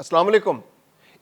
السلام علیکم۔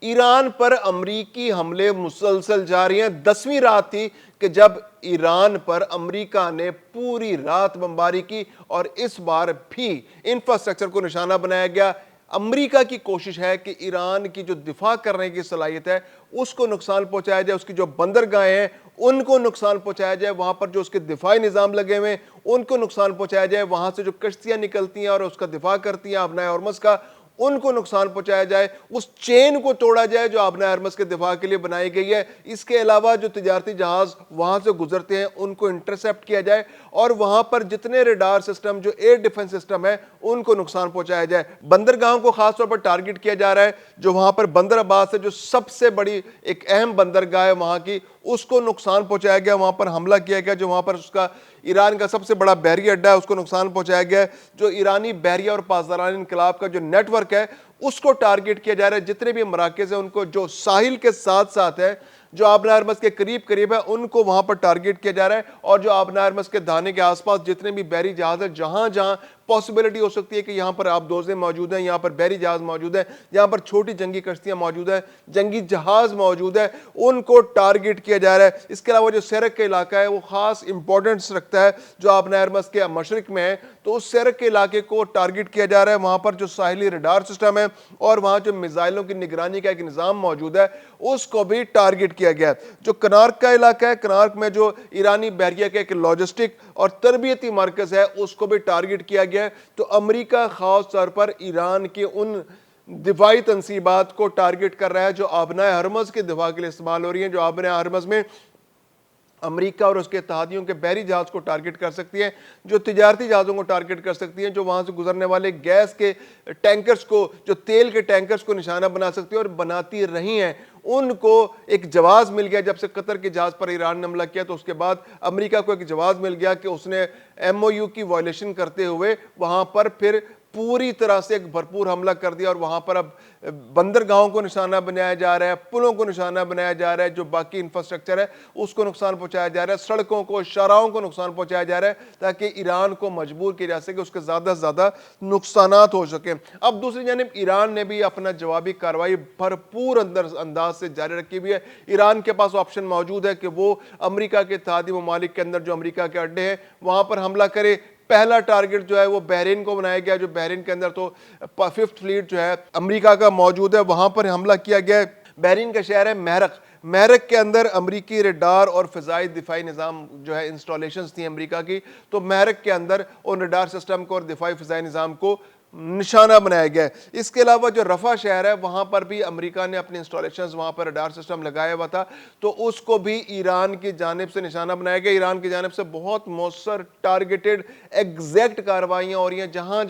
ایران پر امریکی حملے مسلسل جاری ہیں۔ 10ویں رات تھی کہ جب ایران پر امریکہ نے پوری رات بمباری کی اور اس بار بھی انفراسٹرکچر کو نشانہ بنایا گیا۔ امریکہ کی کوشش ہے کہ ایران کی جو دفاع کرنے کی صلاحیت ہے اس کو نقصان پہنچایا جائے، اس کی جو بندرگاہیں ہیں ان کو نقصان پہنچایا جائے، وہاں پر جو اس کے دفاعی نظام لگے ہوئے ہیں ان کو نقصان پہنچایا جائے، وہاں سے جو کشتیاں نکلتی ہیں اور اس کا دفاع کرتی ہیں آبنائے ہرمز کا، ان کو نقصان پہنچایا جائے، اس چین کو توڑا جائے جو آبنائے ہرمز کے دفاع کے لیے بنائی گئی ہے۔ اس کے علاوہ جو تجارتی جہاز وہاں سے گزرتے ہیں ان کو انٹرسیپٹ کیا جائے اور وہاں پر جتنے ریڈار سسٹم جو ایئر ڈیفنس سسٹم ہے ان کو نقصان پہنچایا جائے۔ بندرگاہوں کو خاص طور پر ٹارگٹ کیا جا رہا ہے، جو وہاں پر بندر عباس ہے جو سب سے بڑی ایک اہم بندرگاہ ہے وہاں کی، اس کو نقصان پہنچایا گیا، وہاں پر حملہ کیا گیا، جو وہاں پر اس کا ایران کا سب سے بڑا بحری اڈہ ہے اس کو نقصان پہنچایا گیا ہے، جو ایرانی بحریہ اور پاسداران انقلاب کا جو نیٹ ورک ہے اس کو ٹارگٹ کیا جا رہا ہے، جتنے بھی مراکز ہیں ان کو جو ساحل کے ساتھ ساتھ ہے، جو آبنائے ہرمز کے قریب قریب ہے ان کو وہاں پر ٹارگٹ کیا جا رہا ہے، اور جو آبنائے ہرمز کے دہانے کے آس پاس جتنے بھی بحری جہاز ہیں جہاں جہاں پاسبلٹی ہو سکتی ہے کہ یہاں پر آبدوزیں موجود ہیں، یہاں پر بحری جہاز موجود ہیں، یہاں پر چھوٹی جنگی کشتیاں موجود ہیں، جنگی جہاز موجود ہے، ان کو ٹارگٹ کیا جا رہا ہے۔ اس کے علاوہ جو سیرک کا علاقہ ہے وہ خاص امپورٹنس رکھتا ہے جو آبنائے ہرمز کے مشرق میں ہے، تو اس سیرک کے علاقے کو ٹارگٹ کیا جا رہا ہے، وہاں پر جو ساحلی ریڈار سسٹم ہے اور وہاں جو میزائلوں کی نگرانی کا ایک نظام موجود ہے اس کو بھی ٹارگٹ کیا گیا ہے۔ جو کنارک کا علاقہ ہے، کنارک میں جو ایرانی بحریہ کا ایک لاجسٹک اور تربیتی مرکز ہے اس کو بھی ٹارگٹ کیا گیا ہے۔ تو امریکہ خاص طور پر ایران کے ان دفاعی تنصیبات کو ٹارگٹ کر رہا ہے جو آبنائے ہرمز کے دفاع کے لیے استعمال ہو رہی ہیں، جو آبنائے ہرمز میں امریکہ اور اس کے اتحادیوں کے بحری جہاز کو ٹارگٹ کر سکتی ہیں، جو تجارتی جہازوں کو ٹارگٹ کر سکتی ہیں، جو وہاں سے گزرنے والے گیس کے ٹینکرز کو، جو تیل کے ٹینکرز کو نشانہ بنا سکتی ہیں اور بناتی رہی ہیں۔ ان کو ایک جواز مل گیا، جب سے قطر کے جہاز پر ایران نے حملہ کیا تو اس کے بعد امریکہ کو ایک جواز مل گیا کہ اس نے ایم او یو کی وائلیشن کرتے ہوئے وہاں پر پھر پوری طرح سے ایک بھرپور حملہ کر دیا، اور وہاں پر اب بندرگاہوں کو نشانہ بنایا جا رہا ہے، پلوں کو نشانہ بنایا جا رہا ہے، جو باقی انفراسٹرکچر ہے اس کو نقصان پہنچایا جا رہا ہے، سڑکوں کو، شاہراہوں کو نقصان پہنچایا جا رہا ہے تاکہ ایران کو مجبور کیا جا سکے اس کے زیادہ سے زیادہ نقصانات ہو سکیں۔ اب دوسری جانب ایران نے بھی اپنا جوابی کارروائی بھرپور انداز سے جاری رکھی ہوئی ہے۔ ایران کے پاس آپشن موجود ہے کہ وہ امریکہ کے اتحادی ممالک کے اندر جو امریکہ کے اڈے ہیں وہاں پر حملہ کرے۔ پہلا ٹارگٹ جو ہے وہ بحرین کو بنایا گیا، جو بحرین کے اندر تو 5th فلیٹ جو ہے امریکہ کا موجود ہے، وہاں پر حملہ کیا گیا ہے۔ بحرین کا شہر ہے محرق کے اندر امریکی ریڈار اور فضائی دفاعی نظام جو ہے انسٹالیشنز تھیں امریکہ کی، تو محرق کے اندر ان ریڈار سسٹم کو اور دفاعی فضائی نظام کو نشانہ بنایا گیا ہے۔ اس کے علاوہ جو رفح شہر ہے وہاں پر بھی امریکہ نے اپنی انسٹالیشنز وہاں پر ریڈار سسٹم لگایا ہوا تھا، تو اس کو بھی ایران کی جانب سے نشانہ بنایا گیا۔ ایران کی جانب سے بہت مؤثر ٹارگیٹڈ ایگزیکٹ کارروائیاں ہو رہی ہیں جہاں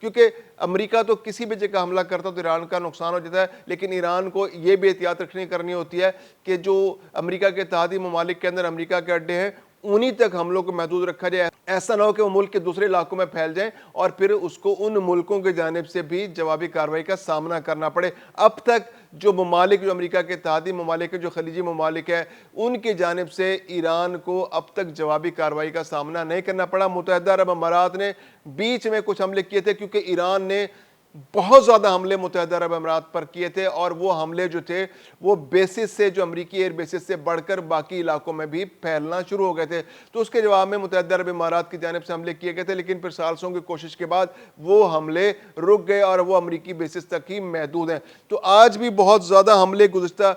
کیونکہ امریکہ تو کسی بھی جگہ حملہ کرتا تو ایران کا نقصان ہو جاتا ہے، لیکن ایران کو یہ بھی احتیاط کرنی ہوتی ہے کہ جو امریکہ کے اتحادی ممالک کے اندر امریکہ کے اڈے ہیں انہی تک حملوں کو محدود رکھا جائے، ایسا نہ ہو کہ وہ ملک کے دوسرے علاقوں میں پھیل جائیں اور پھر اس کو ان ملکوں کی جانب سے بھی جوابی کارروائی کا سامنا کرنا پڑے۔ اب تک جو ممالک جو امریکہ کے اتحادی ممالک ہے، جو خلیجی ممالک ہے، ان کی جانب سے ایران کو اب تک جوابی کارروائی کا سامنا نہیں کرنا پڑا۔ متحدہ عرب امارات نے بیچ میں کچھ حملے کیے تھے کیونکہ ایران نے بہت زیادہ حملے متحدہ عرب امارات پر کیے تھے، اور وہ حملے جو تھے وہ بیسس سے، جو امریکی ایئر بیسس سے بڑھ کر باقی علاقوں میں بھی پھیلنا شروع ہو گئے تھے، تو اس کے جواب میں متحدہ عرب امارات کی جانب سے حملے کیے گئے تھے، لیکن پھر سالسوں کی کوشش کے بعد وہ حملے رک گئے اور وہ امریکی بیسس تک ہی محدود ہیں۔ تو آج بھی بہت زیادہ حملے گزشتہ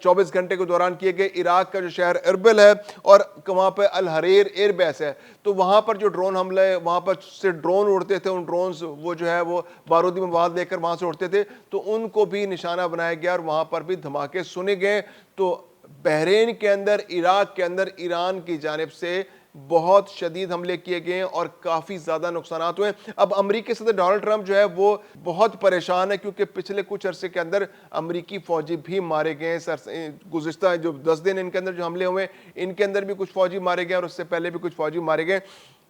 24 گھنٹے کے دوران کیے گئے۔ عراق کا جو شہر اربل ہے اور وہاں پہ الحریر ایئر بیس ہے، تو وہاں پر جو ڈرون حملے، وہاں پر سے ڈرون اڑتے تھے، ان ڈرونز وہ جو ہے وہ بارودی مواد لے کر وہاں سے اڑتے تھے، تو ان کو بھی نشانہ بنایا گیا اور وہاں پر بھی دھماکے سنے گئے۔ تو بحرین کے اندر، عراق کے اندر ایران کی جانب سے بہت شدید حملے کیے گئے اور کافی زیادہ نقصانات ہوئے۔ اب امریکی صدر ڈونلڈ ٹرمپ جو ہے وہ بہت پریشان ہے کیونکہ پچھلے کچھ عرصے کے اندر امریکی فوجی بھی مارے گئے ہیں۔ گزشتہ جو 10 دن ان کے اندر جو حملے ہوئے ان کے اندر بھی کچھ فوجی مارے گئے اور اس سے پہلے بھی کچھ فوجی مارے گئے۔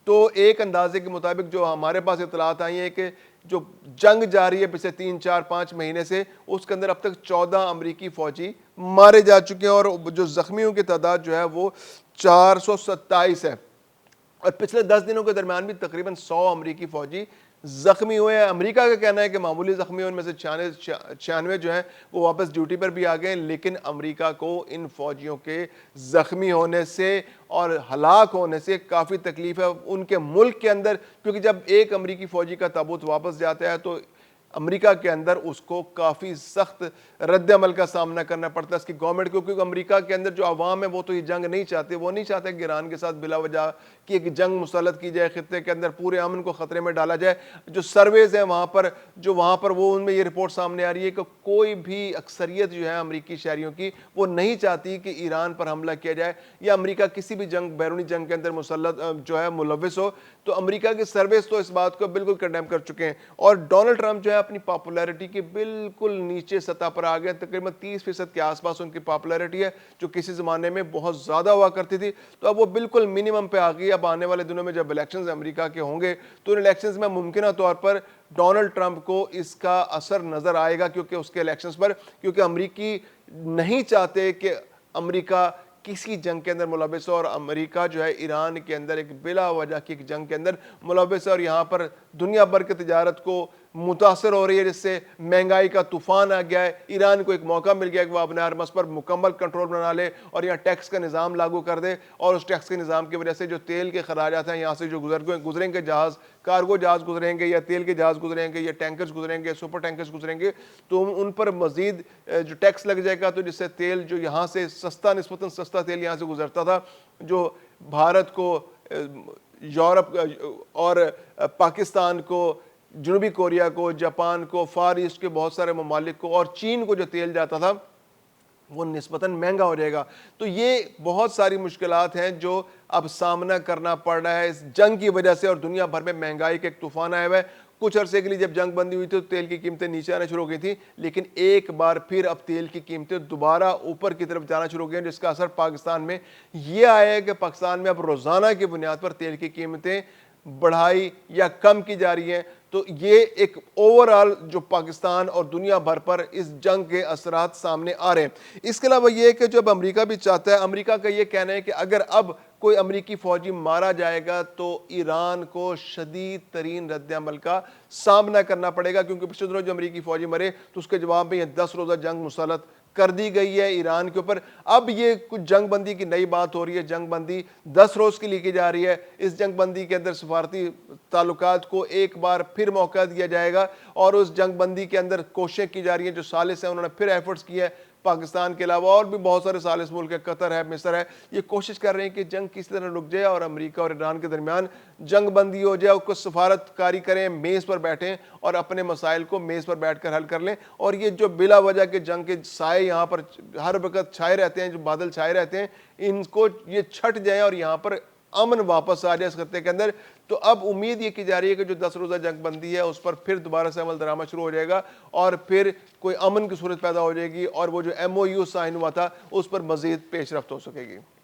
تو ایک اندازے کے مطابق جو ہمارے پاس اطلاعات آئی ہیں کہ جو جنگ جاری ہے پچھلے 3 4 5 مہینے سے، اس کے اندر اب تک 14 امریکی فوجی مارے جا چکے ہیں اور جو زخمیوں کی تعداد جو ہے وہ 427 ہے، اور پچھلے 10 دنوں کے درمیان بھی تقریباً 100 امریکی فوجی زخمی ہوئے ہیں۔ امریکہ کا کہنا ہے کہ معمولی زخمی ہوئے، ان میں سے 96 جو ہیں وہ واپس ڈیوٹی پر بھی آ گئے، لیکن امریکہ کو ان فوجیوں کے زخمی ہونے سے اور ہلاک ہونے سے کافی تکلیف ہے ان کے ملک کے اندر، کیونکہ جب ایک امریکی فوجی کا تابوت واپس جاتا ہے تو امریکہ کے اندر اس کو کافی سخت رد عمل کا سامنا کرنا پڑتا ہے اس کی گورنمنٹ کو، کیونکہ امریکہ کے اندر جو عوام ہے وہ تو یہ جنگ نہیں چاہتے، وہ نہیں چاہتے کہ ایران کے ساتھ بلا وجہ کی ایک جنگ مسلط کی جائے، خطے کے اندر پورے امن کو خطرے میں ڈالا جائے۔ جو سرویز ہیں وہاں پر وہ ان میں یہ رپورٹ سامنے آ رہی ہے کہ کوئی بھی اکثریت جو ہے امریکی شہریوں کی وہ نہیں چاہتی کہ ایران پر حملہ کیا جائے یا امریکہ کسی بھی جنگ، بیرونی جنگ کے اندر مسلط جو ہے ملوث ہو۔ تو امریکہ کی سرویز تو اس بات کو بالکل کنڈیم کر چکے ہیں، اور ڈونلڈ ٹرمپ جو ہے اپنی پاپولیرٹی کی بالکل نیچے سطح پر آ گئے، تقریباً 30% کے آس پاس ان کی پاپولیرٹی ہے، جو کسی زمانے میں بہت زیادہ ہوا کرتی تھی، تو اب وہ بالکل منیمم پہ آ گئی۔ اب آنے والے دنوں میں جب الیکشنز امریکہ کے ہوں گے تو ان الیکشنز میں ممکنہ طور پر ڈونلڈ ٹرمپ کو اس کا اثر نظر آئے گا، کیونکہ اس کے الیکشنز پر، کیونکہ امریکی نہیں چاہتے کہ امریکہ کسی جنگ کے اندر ملوث ہو، اور امریکہ جو ہے ایران کے اندر ایک بلا وجہ کی ایک جنگ کے اندر ملوث ہے، اور یہاں پر دنیا بھر کی تجارت کو متاثر ہو رہی ہے، جس سے مہنگائی کا طوفان آ گیا ہے۔ ایران کو ایک موقع مل گیا کہ وہ اپنے ہرمز پر مکمل کنٹرول بنا لے اور یہاں ٹیکس کا نظام لاگو کر دے، اور اس ٹیکس کے نظام کی وجہ سے جو تیل کے خراجات ہیں یہاں سے جو گزریں گے جہاز، کارگو جہاز گزریں گے یا تیل کے جہاز گزریں گے یا ٹینکرز گزریں گے، سپر ٹینکرز گزریں گے، تو ان پر مزید جو ٹیکس لگ جائے گا، تو جس سے تیل جو یہاں سے نسبتاً سستا تیل یہاں سے گزرتا تھا، جو بھارت کو، یورپ اور پاکستان کو، جنوبی کوریا کو، جاپان کو، فار ایسٹ کے بہت سارے ممالک کو اور چین کو جو تیل جاتا تھا وہ نسبتاً مہنگا ہو جائے گا۔ تو یہ بہت ساری مشکلات ہیں جو اب سامنا کرنا پڑ رہا ہے اس جنگ کی وجہ سے، اور دنیا بھر میں مہنگائی کا ایک طوفان آیا ہوا ہے۔ کچھ عرصے کے لیے جب جنگ بندی ہوئی تھی تو تیل کی قیمتیں نیچے آنا شروع ہو گئی تھیں، لیکن ایک بار پھر اب تیل کی قیمتیں دوبارہ اوپر کی طرف جانا شروع ہو گئی ہیں، جس کا اثر پاکستان میں یہ آیا ہے کہ پاکستان میں اب روزانہ کی بنیاد پر تیل کی قیمتیں بڑھائی یا کم کی جا رہی ہیں۔ تو یہ ایک اوورآل جو پاکستان اور دنیا بھر پر اس جنگ کے اثرات سامنے آ رہے ہیں۔ اس کے علاوہ یہ کہ جب امریکہ بھی چاہتا ہے، امریکہ کا یہ کہنا ہے کہ اگر اب کوئی امریکی فوجی مارا جائے گا تو ایران کو شدید ترین رد عمل کا سامنا کرنا پڑے گا، کیونکہ پچھلے دنوں جو امریکی فوجی مرے تو اس کے جواب میں یہ 10 روزہ جنگ مسلط کر دی گئی ہے ایران کے اوپر۔ اب یہ کچھ جنگ بندی کی نئی بات ہو رہی ہے، جنگ بندی 10 روز کی لکھی جا رہی ہے۔ اس جنگ بندی کے اندر سفارتی تعلقات کو ایک بار پھر موقع دیا جائے گا، اور اس جنگ بندی کے اندر کوششیں کی جا رہی ہیں، جو ثالث ہیں انہوں نے پھر ایفرٹس کی ہے، پاکستان کے علاوہ اور بھی بہت سارے ثالث ملک ہے، قطر ہے، مصر ہے، یہ کوشش کر رہے ہیں کہ جنگ کس طرح رک جائے اور امریکہ اور ایران کے درمیان جنگ بندی ہو جائے، کچھ سفارت کاری کریں، میز پر بیٹھیں اور اپنے مسائل کو میز پر بیٹھ کر حل کر لیں۔ اور یہ جو بلا وجہ کے جنگ کے سائے یہاں پر ہر وقت چھائے رہتے ہیں، جو بادل چھائے رہتے ہیں، ان کو یہ چھٹ جائیں اور یہاں پر امن واپس آ جائے اس خطے کے اندر۔ تو اب امید یہ کی جا رہی ہے کہ جو 10 روزہ جنگ بندی ہے اس پر پھر دوبارہ سے عمل درآمد شروع ہو جائے گا، اور پھر کوئی امن کی صورت پیدا ہو جائے گی، اور وہ جو MOU سائن ہوا تھا اس پر مزید پیش رفت ہو سکے گی۔